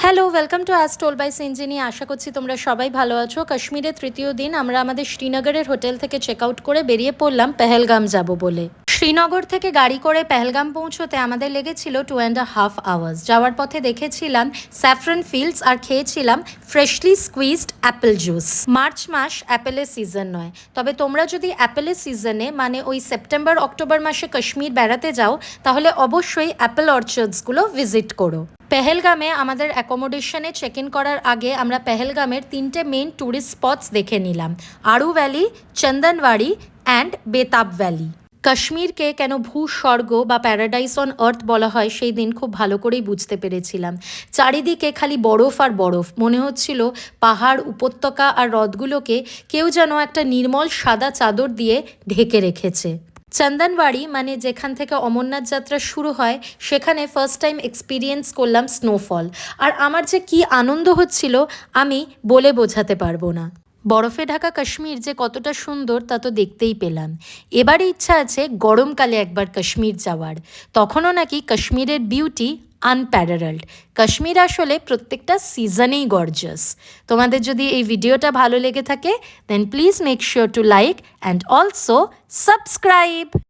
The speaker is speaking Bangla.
Hello, welcome to as told by Sinjini. আশা করছি তোমরা সবাই ভালো আছো। কাশ্মীরের তৃতীয় দিন আমরা আমাদের শ্রীনগরের হোটেল থেকে চেক আউট করে বেরিয়ে পড়লাম পেহেলগাম যাব বলে। শ্রীনগর থেকে গাড়ি করে পেহেলগাম পৌঁছতে আমাদের লেগেছিল 2.5 আওয়ার্স। যাওয়ার পথে দেখেছিলাম স্যাফরন ফিল্ডস আর খেয়েছিলাম ফ্রেশলি স্কুইজড অ্যাপেল জুস। মার্চ মাস অ্যাপেলের সিজন নয়, তবে তোমরা যদি অ্যাপেলের সিজনে মানে ওই সেপ্টেম্বর অক্টোবর মাসে কাশ্মীর বেড়াতে যাও তাহলে অবশ্যই অ্যাপেল অর্চার্ডসগুলো ভিজিট করো। পেহেলগামে আমাদের অ্যাকোমোডেশনে চেক ইন করার আগে আমরা পেহেলগামের 3টে মেইন ট্যুরিস্ট স্পটস দেখে নিলাম: Aru valley, Chandanwari and Betaab valley. কাশ্মীরকে কেন ভূস্বর্গ বা প্যারাডাইস অন আর্থ বলা হয় সেই দিন খুব ভালো করেই বুঝতে পেরেছিলাম। চারিদিকে খালি বরফ আর বরফ, মনে হচ্ছিল পাহাড়, উপত্যকা আর হ্রদগুলোকে কেউ যেন একটা নির্মল সাদা চাদর দিয়ে ঢেকে রেখেছে। চন্দনওয়াড়ি মানে যেখান থেকে অমরনাথ যাত্রা শুরু হয়, সেখানে ফার্স্ট টাইম এক্সপিরিয়েন্স করলাম স্নোফল। আর আমার যে কি আনন্দ হচ্ছিল আমি বলে বোঝাতে পারবো না। বরফে ঢাকা কাশ্মীর যে কতটা সুন্দর তা তো দেখতেই পেলাম। এবারে ইচ্ছা আছে গরমকালে একবার কাশ্মীর যাওয়ার, তখনও নাকি কাশ্মীরের বিউটি আনপ্যারালড। কাশ্মীর আসলে প্রত্যেকটা সিজনেই গর্জাস। তোমাদের যদি এই ভিডিওটা ভালো লেগে থাকে then please make sure to like and also subscribe.